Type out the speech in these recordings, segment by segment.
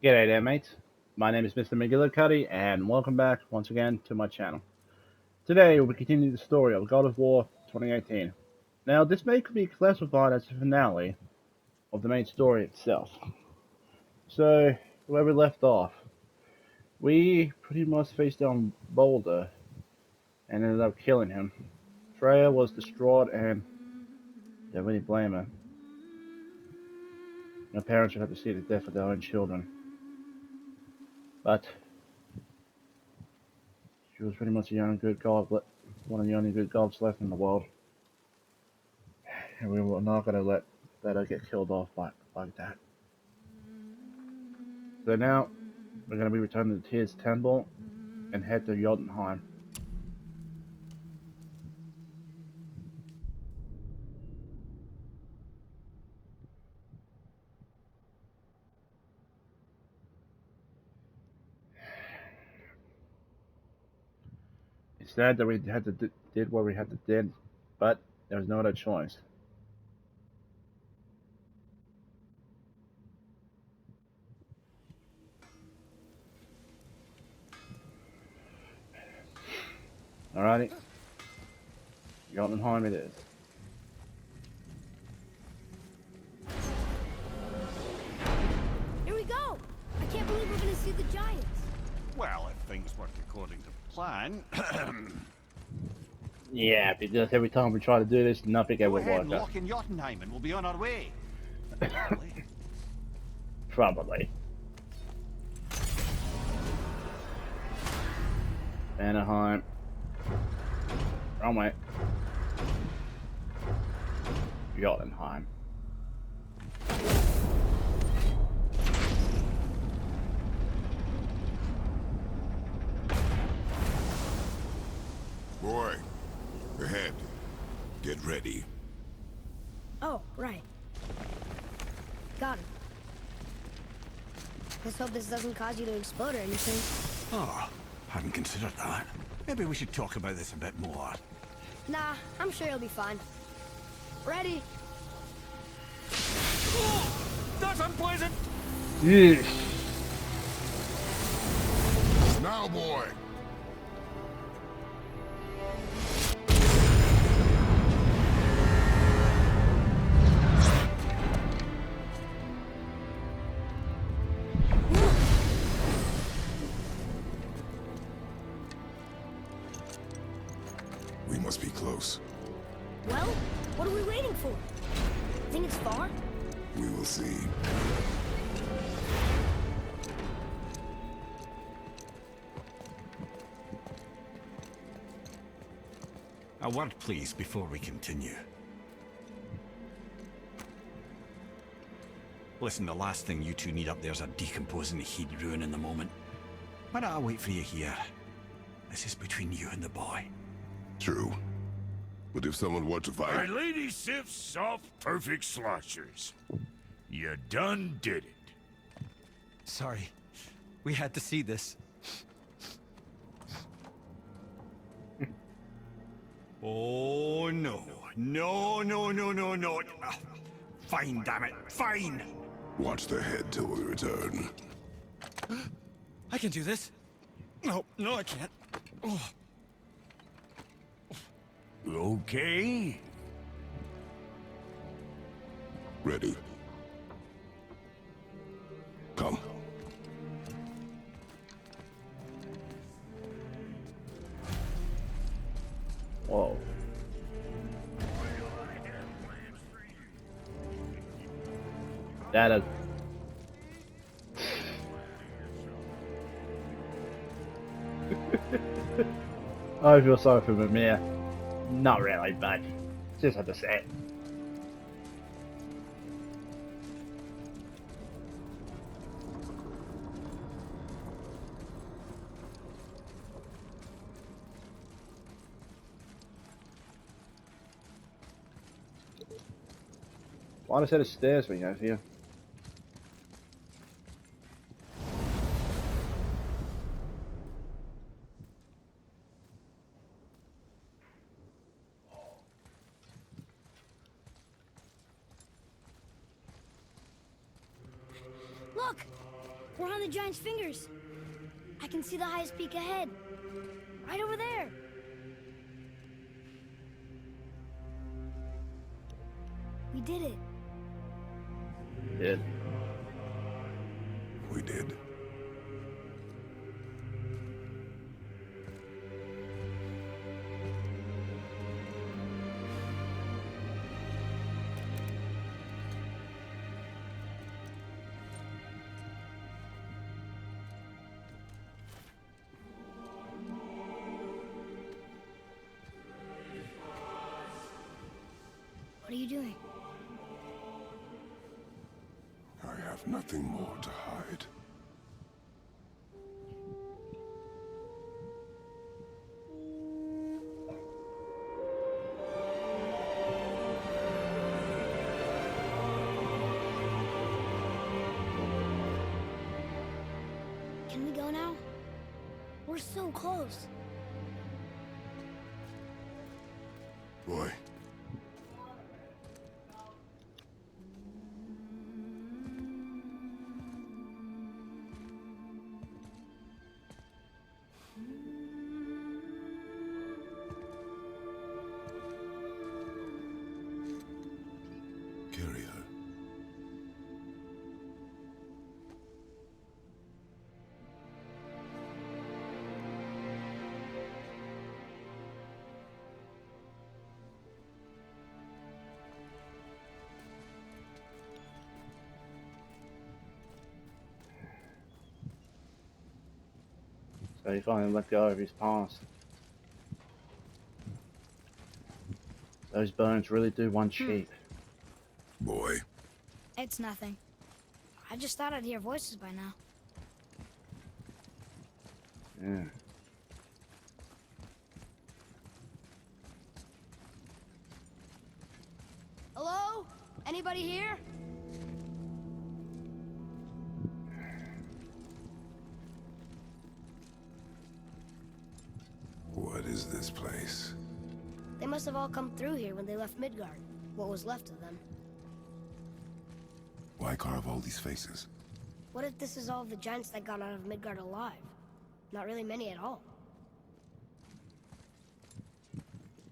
G'day there, mates. My name is Mr. McGillicuddy, and welcome back once again to my channel. Today, we'll continue the story of God of War 2018. Now, this may be classified as the finale of the main story itself. So, where we left off, we pretty much faced down Boulder and ended up killing him. Freya was distraught and didn't really blame her. Her parents would have to see the death of their own children. But she was pretty much the only good god, one of the only good gods left in the world. And we were not going to let her get killed off like that. So now we're going to be returning to Tyr's temple and head to Jotunheim. It's sad that we had to did what we had to did, but there was no other choice. Alrighty, Jotunheim it is. Here we go! I can't believe we're gonna see the giants. Well, if things work according to plan. Yeah, because every time we try to do this, nothing Go ever ahead works and out. lock in Jotunheim and we'll be on our way. Hopefully. Probably. Anaheim. Wrong way. Jotunheim. Boy, ahead. Get ready. Oh, right. Got it. Let's hope this doesn't cause you to explode or anything. Oh, hadn't considered that. Maybe we should talk about this a bit more. Nah, I'm sure you'll be fine. Ready? Oh, that's unpleasant! Yeesh. Now, boy. We must be close. Well, what are we waiting for? Think it's far? We will see. A word, please, before we continue. Listen, the last thing you two need up there's a decomposing heat ruining the moment. Why don't I wait for you here? This is between you and the boy. True. But if someone were to My fight... lady sips soft, perfect sloshers. You done did it. Sorry. We had to see this. Oh, no. No, no, no, no, no. Fine, damn it. Fine! Watch the head till we return. I can do this. No, no, I can't. Oh. Okay? Ready. Come. Whoa. That is. I feel sorry for Mimir. Not really, but just have to say it. Why a set of stairs we have here? Look! We're on the giant's fingers. I can see the highest peak ahead. Right over there. We did it. Did. We did. What are you doing? I have nothing more to hide. Can we go now? We're so close. Boy. Carry her. So he finally let go of his past. Those bones really do one cheap. Boy. It's nothing. I just thought I'd hear voices by now. Yeah. Hello? Anybody here? What is this place? They must have all come through here when they left Midgard. What was left of them. Why carve all these faces? What if this is all of the giants that got out of Midgard alive? Not really many at all.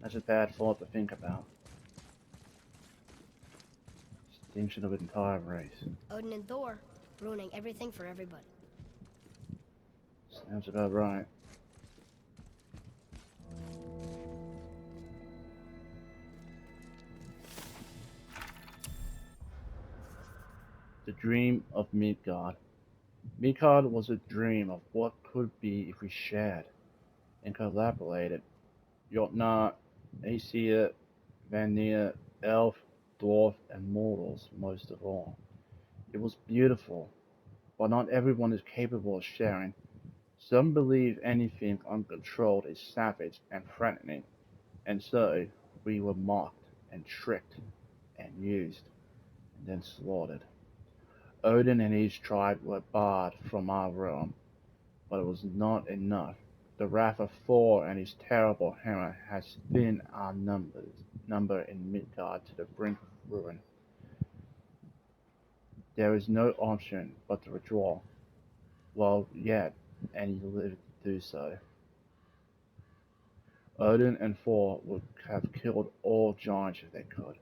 That's a bad thought to think about. Extinction of an entire race. Odin and Thor, ruining everything for everybody. Sounds about right. The dream of Midgard. Midgard was a dream of what could be if we shared and collaborated. Jotnar, Aesir, Vanir, Elf, Dwarf, and Mortals most of all. It was beautiful, but not everyone is capable of sharing. Some believe anything uncontrolled is savage and threatening, and so we were mocked and tricked and used and then slaughtered. Odin and his tribe were barred from our realm, but it was not enough. The wrath of Thor and his terrible hammer has thinned our number in Midgard to the brink of ruin. There is no option but to withdraw, while yet any live to do so. Odin and Thor would have killed all giants if they could,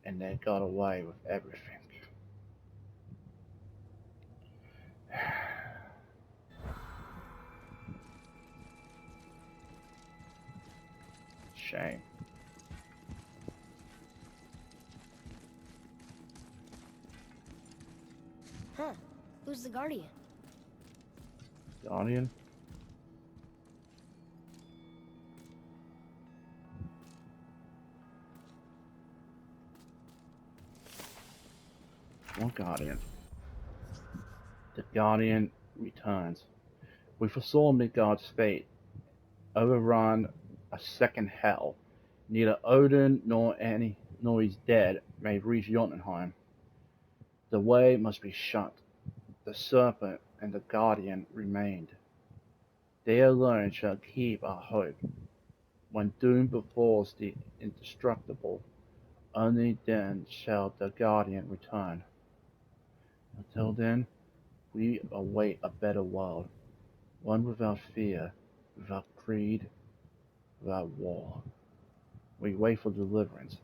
and they got away with everything. Shame. Huh. Who's the Guardian? Guardian? What Guardian? The Guardian returns. We foresaw Midgard's fate. Overrun a second hell. Neither Odin nor his dead may reach Jotunheim. The way must be shut. The serpent and the guardian remained. They alone shall keep our hope. When doom befalls the indestructible, only then shall the guardian return. Until then, We await a better world, one without fear, without greed, without war. We wait for deliverance,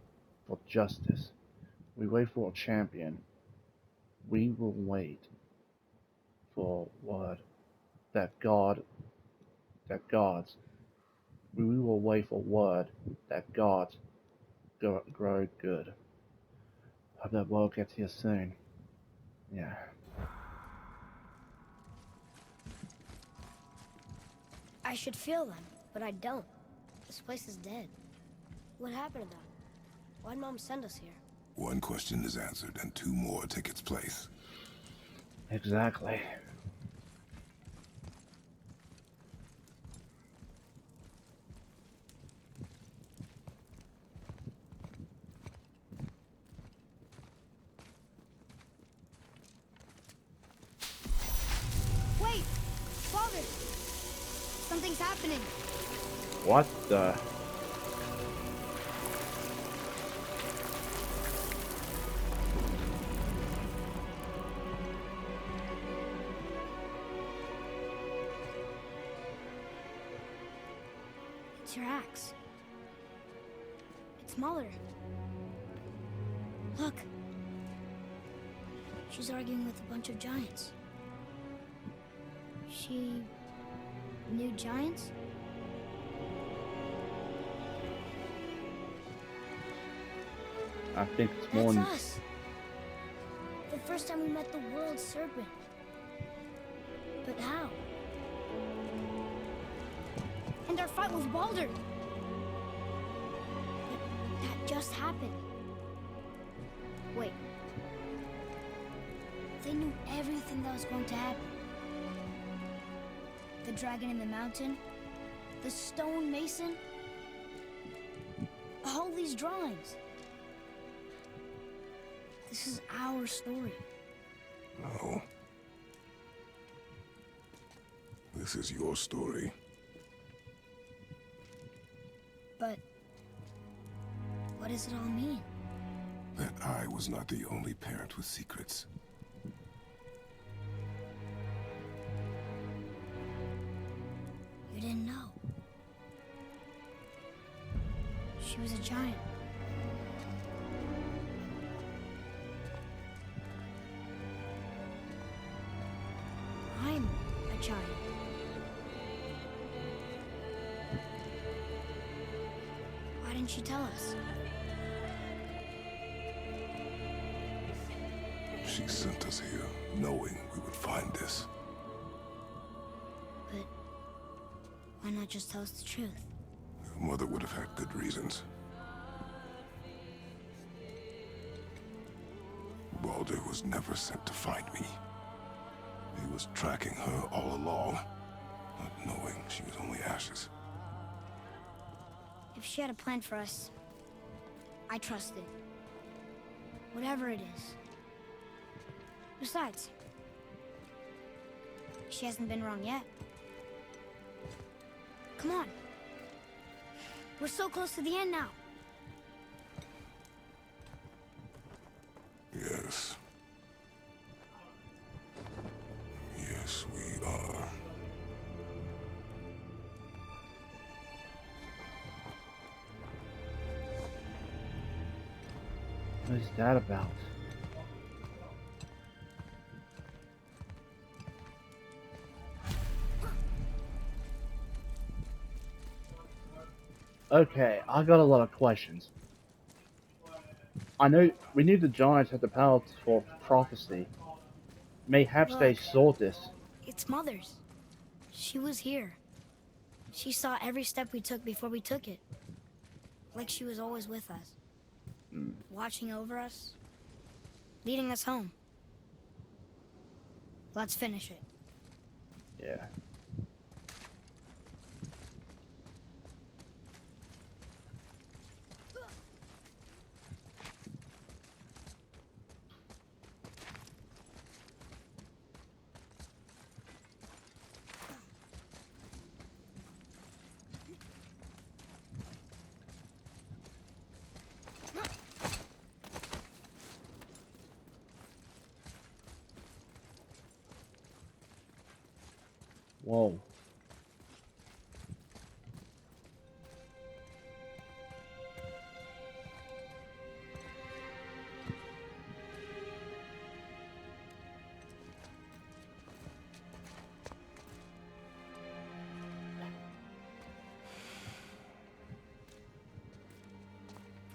for justice. We wait for a champion. We will wait for a word that gods. We will wait for word that gods grow good. Hope that world gets here soon. Yeah. I should feel them, but I don't. This place is dead. What happened to them? Why'd Mom send us here? One question is answered, and two more take its place. Exactly. Wait! Father! Something's happening. What the? It's your axe. It's Mother. Look. She's arguing with a bunch of giants. She knew giants? I think it's more. That's us. The first time we met the world serpent. But how? And our fight with Baldur. But that just happened. Wait. They knew everything that was going to happen. The dragon in the mountain, the stone mason, all these drawings. This is our story. No. This is your story. But what does it all mean? That I was not the only parent with secrets. You didn't know. She was a giant. I'm a giant. Why didn't she tell us? She sent us here, knowing we would find this. But why not just tell us the truth? Your mother would have had good reasons. Baldur was never sent to find me. He was tracking her all along, not knowing she was only ashes. If she had a plan for us, I trust it. Whatever it is. Besides, she hasn't been wrong yet. Come on. We're so close to the end now. Yes. Yes, we are. What is that about? Okay, I got a lot of questions. I know we knew the giants had the power for prophecy. Mayhaps they Look. saw this. It's Mother's. She was here. She saw every step we took before we took it. Like she was always with us. Watching over us. Leading us home. Let's finish it. Yeah. Whoa.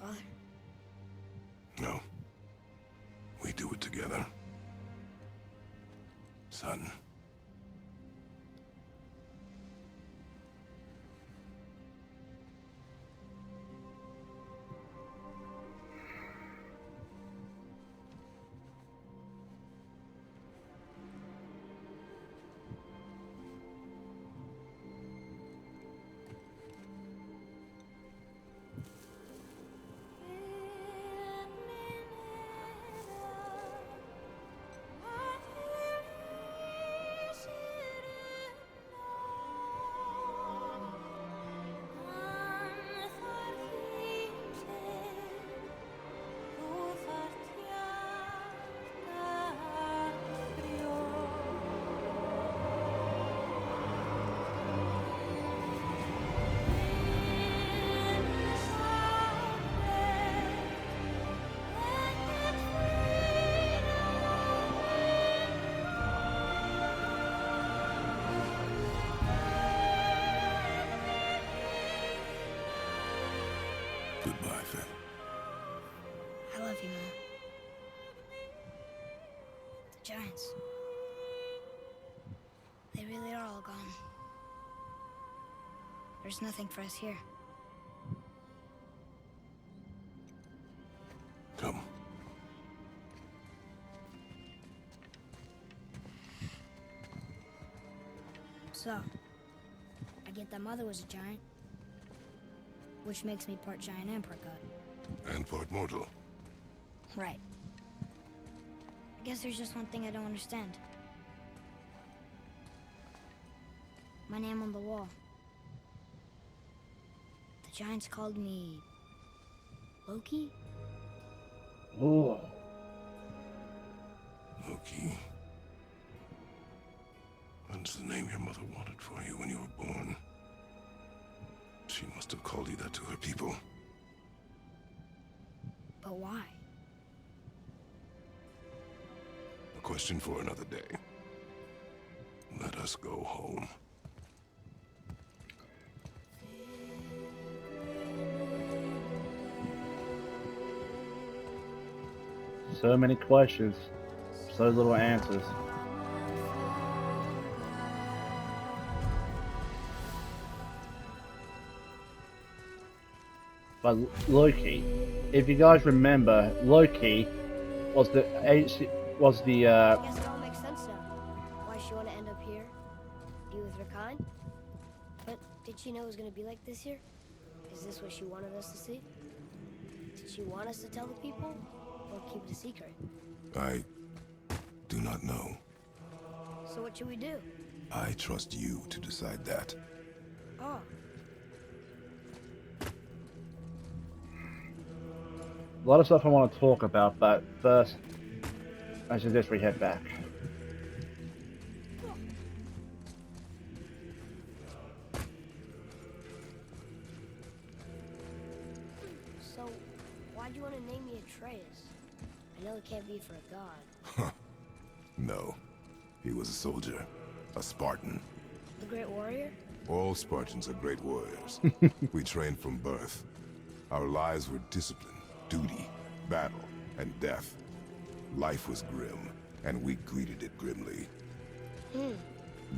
Father, No. We do it together. Son. Goodbye, Finn. I love you, Mom. The Giants. They really are all gone. There's nothing for us here. Come. So, I get that Mother was a giant, which makes me part giant and part god. And part mortal. Right. I guess there's just one thing I don't understand. My name on the wall. The Giants called me... Loki? Ooh. Loki. That's the name your mother wanted for you when you were born. She must have called you that to her people. But why? A question for another day. Let us go home. So many questions, so little answers. But Loki, if you guys remember, Loki was the I guess it all makes sense now. Why she want to end up here? Be with her kind? But did she know it was going to be like this here? Is this what she wanted us to see? Did she want us to tell the people? Or keep it a secret? I do not know. So what should we do? I trust you to decide that. Oh. a lot of stuff I want to talk about, but first, I suggest we head back. So, why'd you want to name me Atreus? I know it can't be for a god. No. He was a soldier. A Spartan. The Great Warrior? All Spartans are great warriors. We trained from birth. Our lives were discipline, duty, battle, and death. Life was grim, and we greeted it grimly.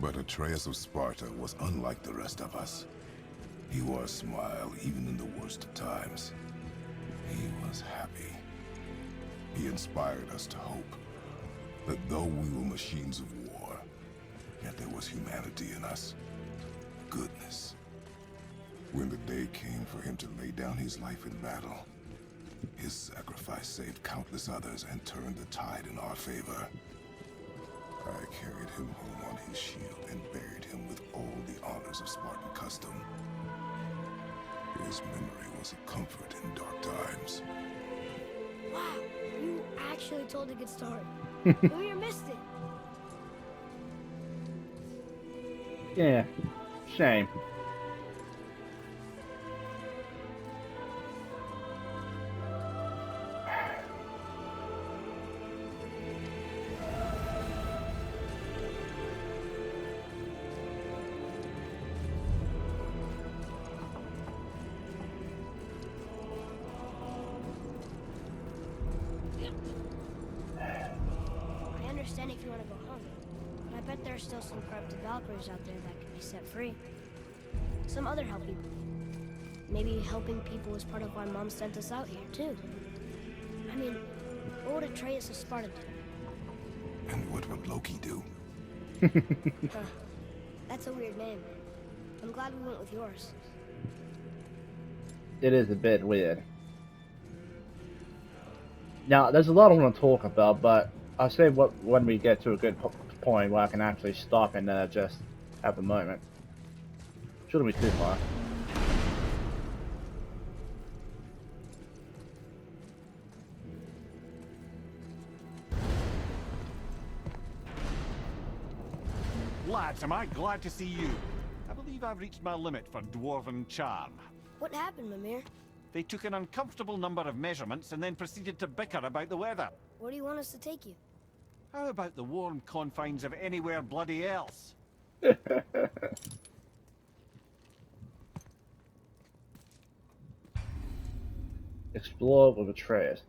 But Atreus of Sparta was unlike the rest of us. He wore a smile even in the worst of times. He was happy. He inspired us to hope that though we were machines of war, yet there was humanity in us. Goodness. When the day came for him to lay down his life in battle, his sacrifice saved countless others and turned the tide in our favor. I carried him home on his shield and buried him with all the honors of Spartan custom. His memory was a comfort in dark times. Wow, you actually told a good story. Who here missed it? Yeah, shame. I understand if you want to go home, but I bet there are still some corrupted Valkyries out there that can be set free. Some other help people. Maybe helping people was part of why Mom sent us out here, too. I mean, what would Atreus of Sparta do? And what would Loki do? Huh. That's a weird name. I'm glad we went with yours. It is a bit weird. Now, there's a lot I want to talk about, but I'll say when we get to a good point where I can actually stop and just have a moment. Shouldn't be too far. Lads, am I glad to see you. I believe I've reached my limit for dwarven charm. What happened, Mimir? They took an uncomfortable number of measurements and then proceeded to bicker about the weather. Where do you want us to take you? How about the warm confines of anywhere bloody else? Explore with Atreus.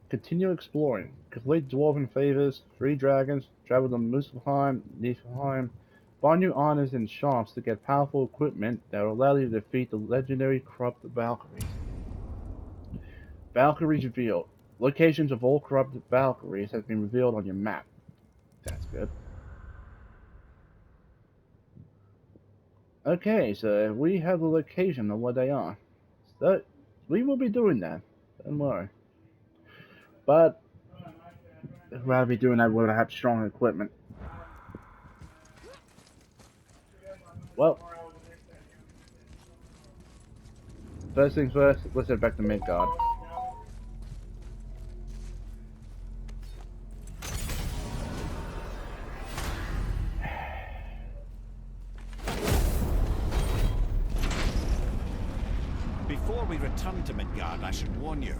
Continue exploring. Complete dwarven favors, free dragons, travel to Muspelheim, Niflheim, find new items and shops to get powerful equipment that will allow you to defeat the legendary corrupted Valkyries. Valkyries revealed. Locations of all corrupted Valkyries has been revealed on your map. That's good. Okay, so we have the location of where they are. So we will be doing that. Don't worry. But I'd rather be doing that when I have strong equipment. Well, first things first, let's head back to Midgard. Before we return to Midgard, I should warn you.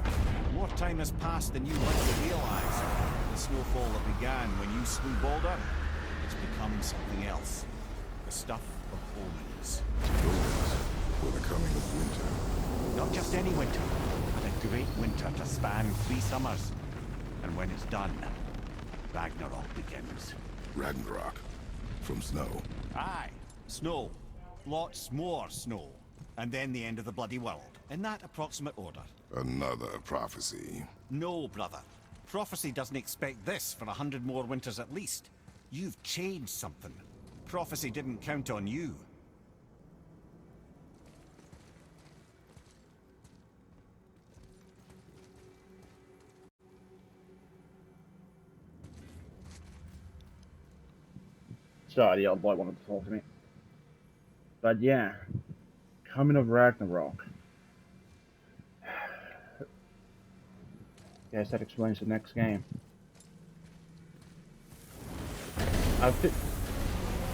More time has passed than you like to realize. The snowfall that began when you slew Baldur, it's become something else. The stuff of omens. Omens for the coming of winter. Not just any winter, but a great winter to span 3 summers. And when it's done, Ragnarok begins. Ragnarok. From snow. Aye, snow. Lots more snow. And then the end of the bloody world. In that approximate order. Another prophecy. No, brother. Prophecy doesn't expect this for 100 more winters at least. You've changed something. Prophecy didn't count on you. Sorry, the old boy wanted to talk to me. But yeah, coming of Ragnarok. Guess that explains the next game.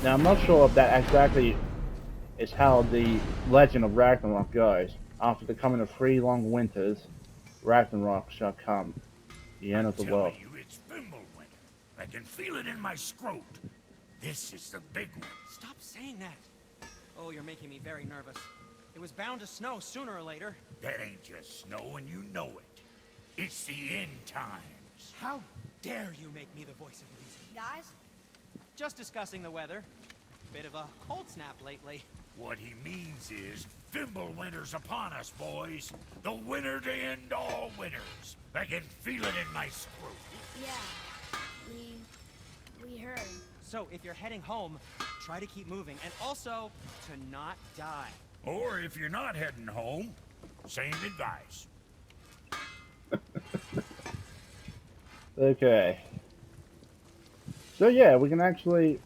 Now I'm not sure if that exactly is how the legend of Ragnarok goes. After the coming of 3 long winters, Ragnarok shall come, the end of the world. You, it's Fimbulwinter. I can feel it in my scrot. This is the big one. Stop saying that. Oh, you're making me very nervous. It was bound to snow sooner or later. That ain't just snow, and you know it. It's the end times. How dare you make me the voice of reason? Guys? Just discussing the weather. Bit of a cold snap lately. What he means is, Fimbulwinter's upon us, boys. The winter to end all winters. I can feel it in my scrot. Yeah. We heard. So, if you're heading home, try to keep moving, and also to not die. Or if you're not heading home, same advice. Okay. So yeah, we can actually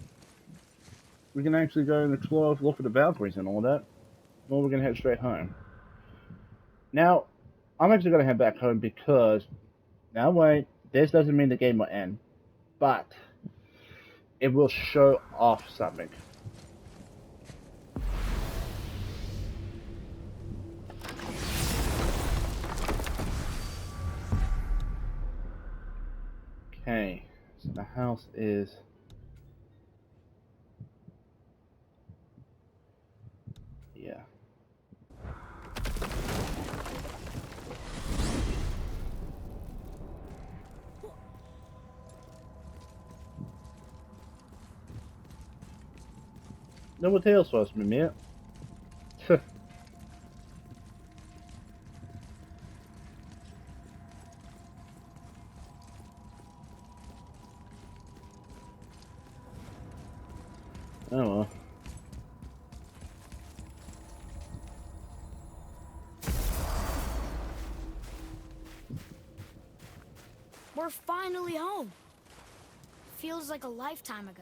go and explore, look for the Valkyries and all that. Or we're gonna head straight home. Now, I'm actually gonna head back home because now wait, this doesn't mean the game will end, but it will show off something. Okay, so the house is... yeah. No more tales for us, my mate. Oh well. We're finally home. Feels like a lifetime ago.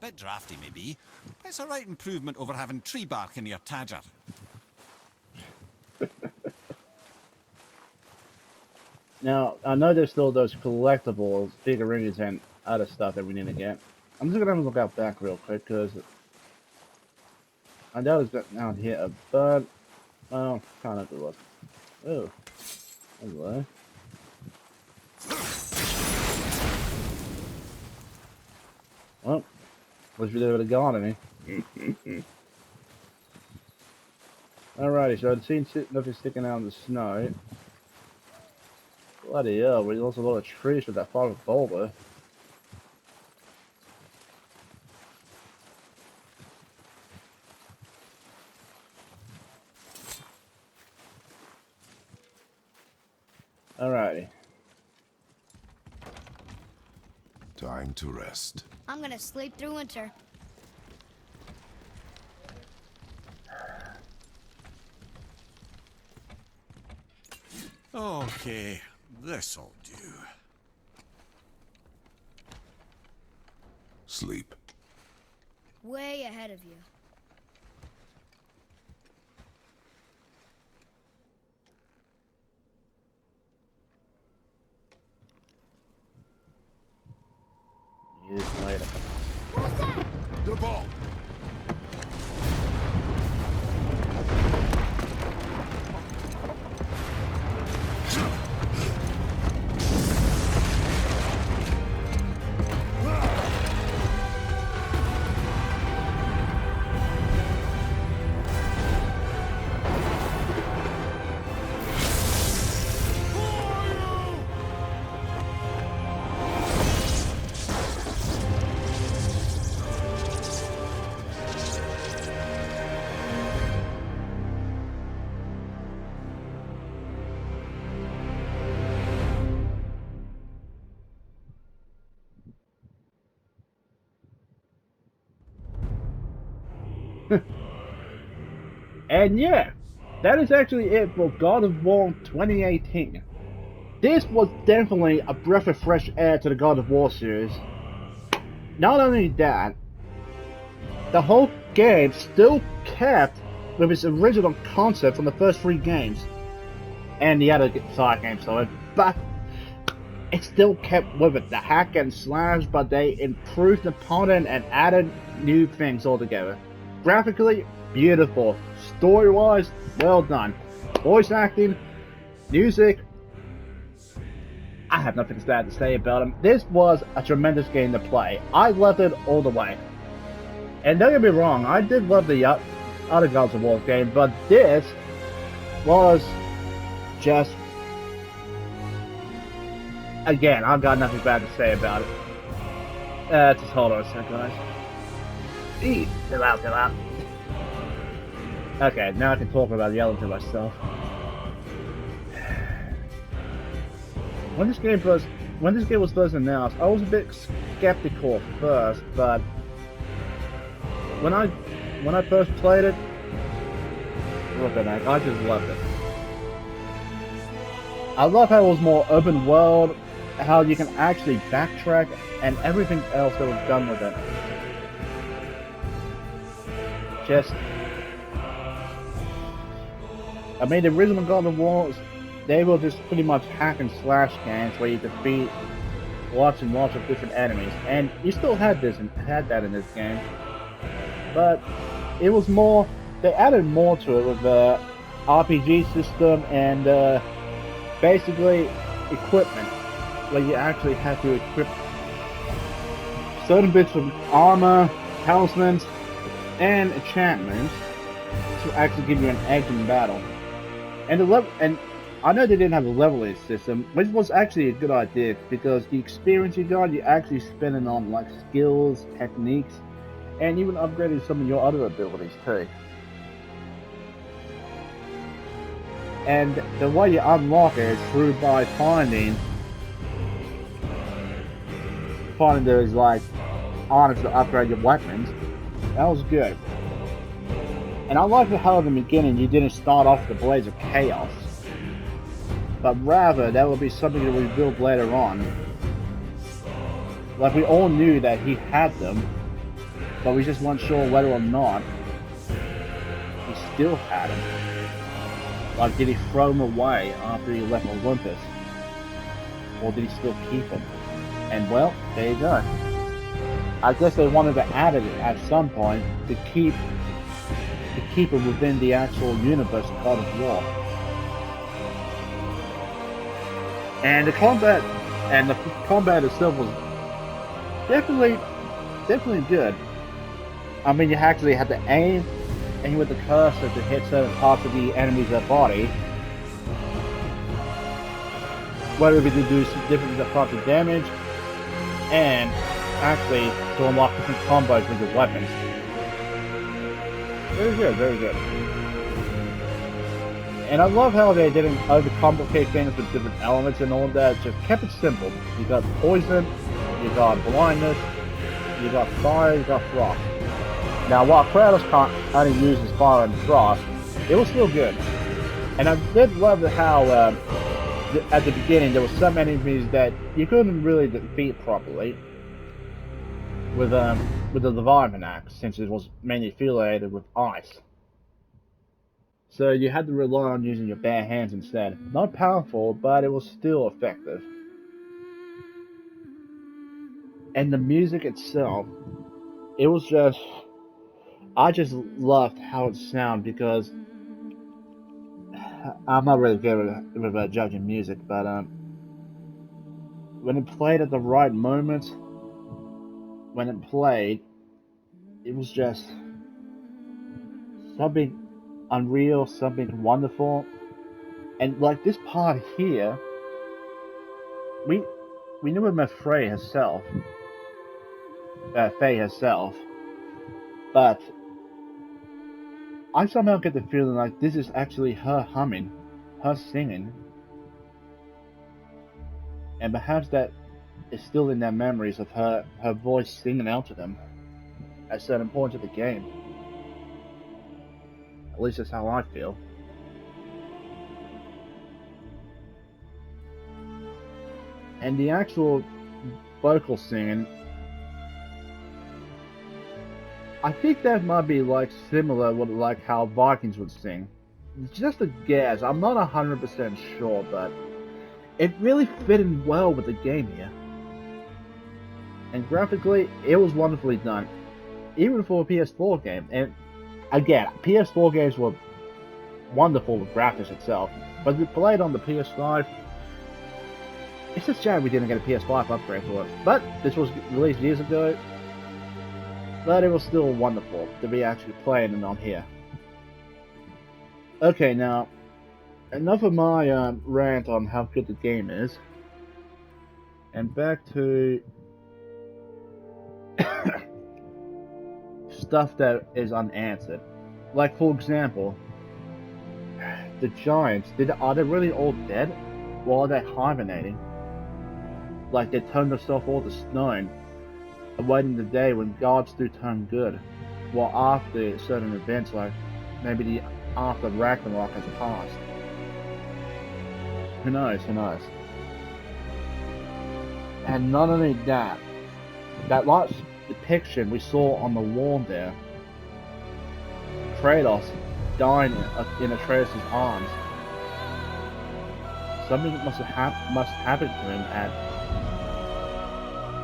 Bit drafty, maybe. It's a right improvement over having tree bark in your Tadger. Now, I know there's still those collectibles, figurines, and other stuff that we need to get. I'm just gonna have a look out back real quick, because I know it's down here, but, well, kind of look. Oh, hello. Well, wish we would have gone any. Alrighty, so I'd seen nothing sticking out in the snow. Bloody hell, we lost a lot of trees with that fire boulder. Alrighty. Time to rest. I'm gonna sleep through winter. Okay, this'll do. Sleep. Way ahead of you. Years later. The ball. And yeah, that is actually it for God of War 2018. This was definitely a breath of fresh air to the God of War series. Not only that, the whole game still kept with its original concept from the first 3 games, and the other side games, so but it still kept with it, the hack and slash, but they improved upon it and added new things altogether. Graphically, beautiful. Story-wise, well done. Voice acting, music, I have nothing bad to say about them. This was a tremendous game to play. I loved it all the way. And don't get me wrong, I did love the other Gods of War game, but this was just... again, I've got nothing bad to say about it. Just hold on a second, guys. Eee, chill out, chill out. Okay, now I can talk about yelling to myself. When this game was first announced, I was a bit skeptical at first, but when I first played it, look at that, I just loved it. I love how it was more open world, how you can actually backtrack, and everything else that was done with it. Just, I mean, the original God of War, they were just pretty much hack and slash games where you defeat lots and lots of different enemies, and you still had that in this game, but it was more. They added more to it with the RPG system and basically equipment. where you actually had to equip certain bits of armor, talismans, and enchantments to actually give you an edge in battle. And I know they didn't have a leveling system, which was actually a good idea because the experience you got, you actually spending on like skills, techniques, and even upgrading some of your other abilities too. And the way you unlock it is through by finding those like items to upgrade your weapons. That was good. And I like how in the beginning you didn't start off with the Blades of Chaos, but rather that would be something that we build later on. Like we all knew that he had them, but we just weren't sure whether or not he still had them. Like, did he throw them away after he left Olympus, or did he still keep them? And well, there you go. I guess they wanted to add it at some point to keep it within the actual universe of God of War. And the combat itself was definitely good. I mean, you actually had to aim with the cursor to hit certain parts of the enemy's body, whether it be to do some different parts of damage, and actually to unlock different combos with your weapons. Very good, very good. And I love how they didn't overcomplicate things with different elements and all that. Just kept it simple. You got poison, you got blindness, you got fire, you got frost. Now, while Kratos only uses fire and frost, it was still good. And I did love how at the beginning there were some enemies that you couldn't really defeat properly with the Leviathan axe, since it was mainly affiliated with ice. So you had to rely on using your bare hands instead. Not powerful, but it was still effective. And the music itself, it was just... I just loved how it sounded because I'm not really good with judging music, but when it played at the right moments, when it played, it was just something unreal, something wonderful. And like this part here, we knew we met Faye herself, but I somehow get the feeling like this is actually her humming, her singing, and perhaps that is still in their memories of her voice singing out to them at certain points of the game. At least that's how I feel. And the actual vocal singing, I think that might be like similar with like how Vikings would sing. Just a guess, I'm not 100% sure, but it really fit in well with the game here. And graphically, it was wonderfully done, even for a PS4 game. And again, PS4 games were wonderful with graphics itself, but we played on the PS5. It's just a shame we didn't get a PS5 upgrade for it. But this was released years ago. But it was still wonderful to be actually playing it on here. Okay, now, enough of my rant on how good the game is. And back to stuff that is unanswered. Like, for example, the giants, are they really all dead? Or are they hibernating? Like, they turned themselves all to stone, awaiting the day when gods do turn good, while after certain events, like maybe after Ragnarok has passed. Who knows, who knows? And not only that, that last depiction we saw on the wall there, Kratos dying in Atreus' arms. Something must happen to him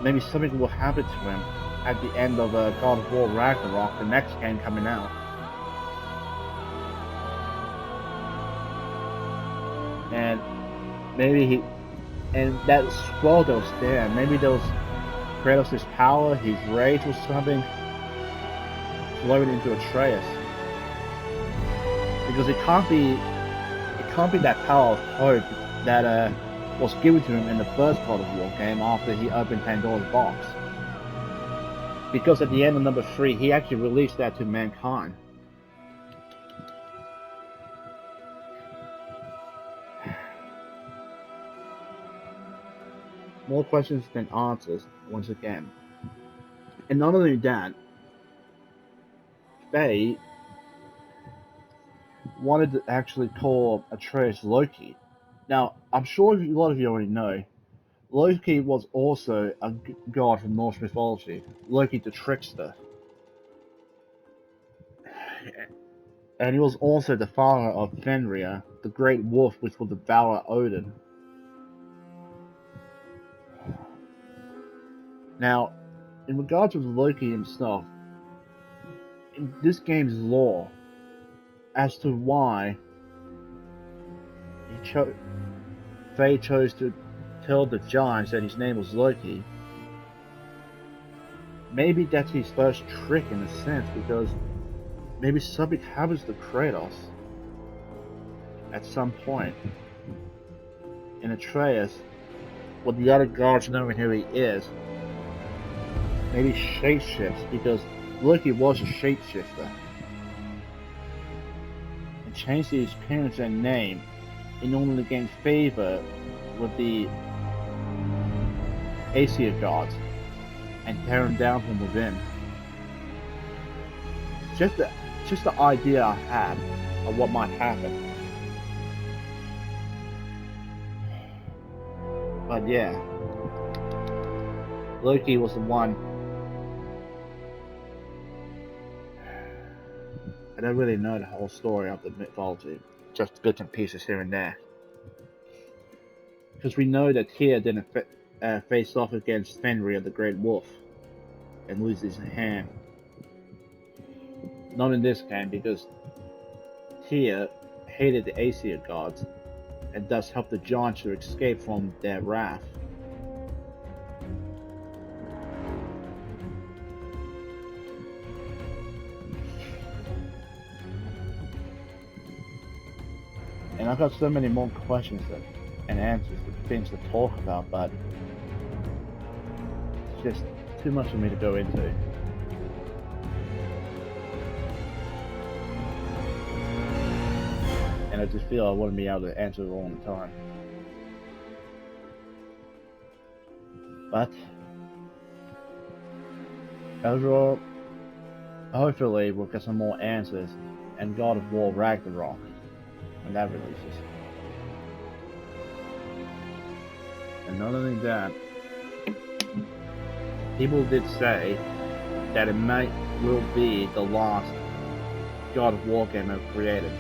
maybe something will happen to him at the end of God of War Ragnarok, the next game coming out. And maybe And that scroll that was there, maybe there was Kratos' power, his rage or something, flowing into Atreus. Because it can't be that power of hope that was given to him in the first God of War game after he opened Pandora's box. Because at the end of number 3, he actually released that to mankind. More questions than answers, once again. And not only that, they wanted to actually call Atreus Loki. Now, I'm sure a lot of you already know, Loki was also a god from Norse mythology, Loki the trickster. And he was also the father of Fenrir, the great wolf which will devour Odin. Now, in regards to Loki himself, in this game's lore, as to why Faye chose to tell the giants that his name was Loki, maybe that's his first trick in a sense, because maybe something happens to Kratos at some point. And Atreus, with the other gods knowing who he is, maybe shapeshifts, because Loki was a shapeshifter, and changed his appearance and name in order to gain favor with the Aesir gods and tear them down from within. Just the idea I had of what might happen. But yeah, Loki was the one. I don't really know the whole story of the mythology, just bits and pieces here and there. Because we know that Tyr didn't face off against Fenrir the Great Wolf and lose his hand. Not in this game, because Tyr hated the Aesir gods and thus helped the giants to escape from their wrath. And I've got so many more questions and answers to things to talk about, but it's just too much for me to go into. And I just feel I wouldn't be able to answer it all in time. But overall, hopefully we'll get some more answers and God of War Ragnarok when that releases. And not only that, people did say that it will be the last God of War game ever created.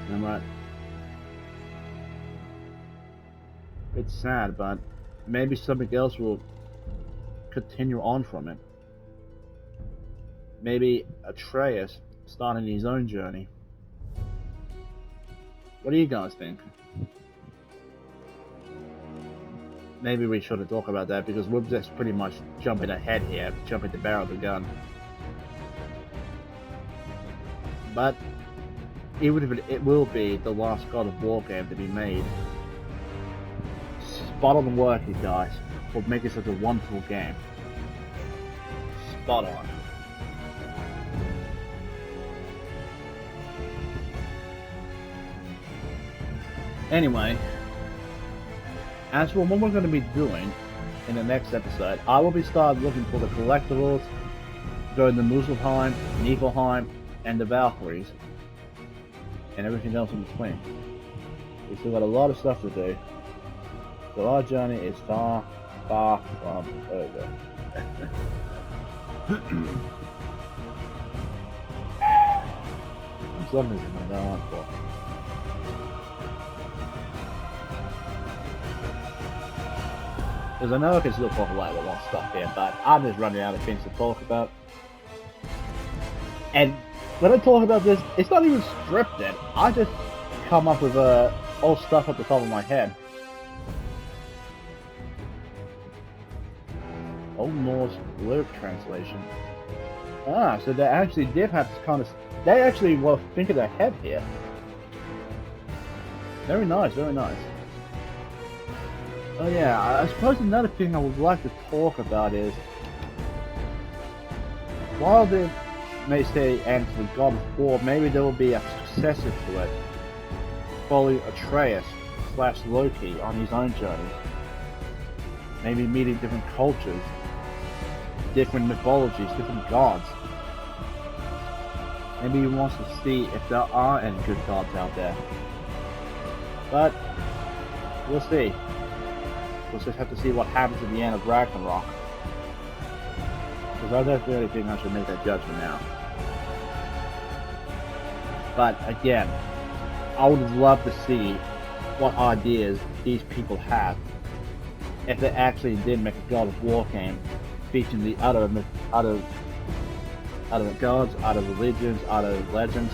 And I'm like, it's sad, but maybe something else will continue on from it. Maybe Atreus starting his own journey. What do you guys think? Maybe we shouldn't talk about that because we're just pretty much jumping ahead here, jumping the barrel of the gun. But even if it will be the last God of War game to be made, spot on work, you guys, for making such a wonderful game. Spot on. Anyway, as for what we're going to be doing in the next episode, I will be starting looking for the collectibles, going to Muspelheim, Niflheim, and the Valkyries, and everything else in between. We still got a lot of stuff to do, so our journey is far, far from over. Something's going to go on for. Because I know I can still talk about a lot of stuff here, but I'm just running out of things to talk about. And when I talk about this, it's not even scripted. I just come up with all stuff at the top of my head. Old Norse lyric translation. Ah, so they actually did have this kind of... They actually were thinking ahead here. Very nice, very nice. Oh yeah, I suppose another thing I would like to talk about is... While they may say end to the God of War, maybe there will be a successor to it. Following Atreus / Loki on his own journey. Maybe meeting different cultures, different mythologies, different gods. Maybe he wants to see if there are any good gods out there. But we'll see. We'll just have to see what happens at the end of Ragnarok. Because I don't really think I should make that judgment now. But again, I would love to see what ideas these people have if they actually did make a God of War game featuring the other gods, other religions, other legends,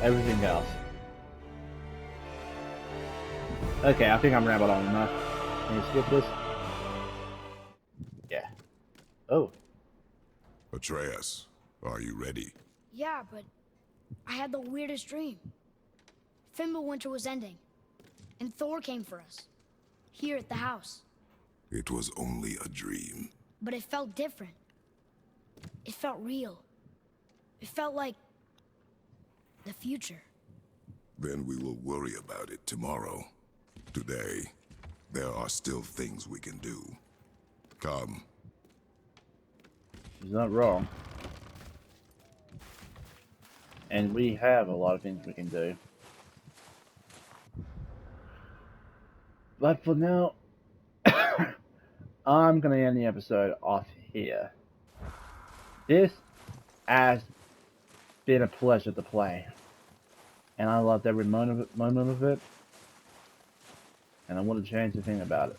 everything else. Okay, I think I'm rambling on enough. Can you skip this? Yeah. Oh. Atreus, are you ready? Yeah, but I had the weirdest dream. Fimbulwinter was ending, and Thor came for us, here at the house. It was only a dream. But it felt different. It felt real. It felt like the future. Then we will worry about it tomorrow. Today, there are still things we can do. Come. He's not wrong. And we have a lot of things we can do. But for now, I'm going to end the episode off here. This has been a pleasure to play. And I loved every moment of it. And I wouldn't change a thing about it.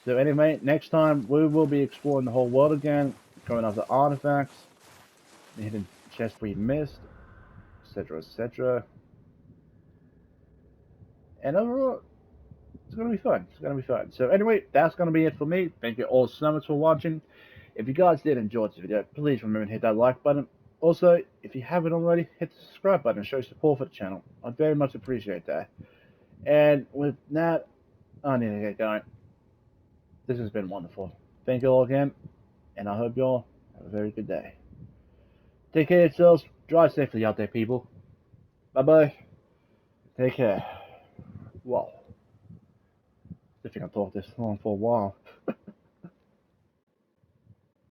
So anyway, next time we will be exploring the whole world again, going after artifacts, the hidden chests we missed, etc, etc. And overall, it's going to be fun. It's going to be fun. So anyway, that's going to be it for me. Thank you all so much for watching. If you guys did enjoy this video, please remember to hit that like button. Also, if you haven't already, hit the subscribe button and show support for the channel. I'd very much appreciate that. And with that, I need to get going. This has been wonderful. Thank you all again, and I hope you all have a very good day. Take care of yourselves. Drive safely out there, people. Bye-bye. Take care. Whoa. I think I've talked this long for a while.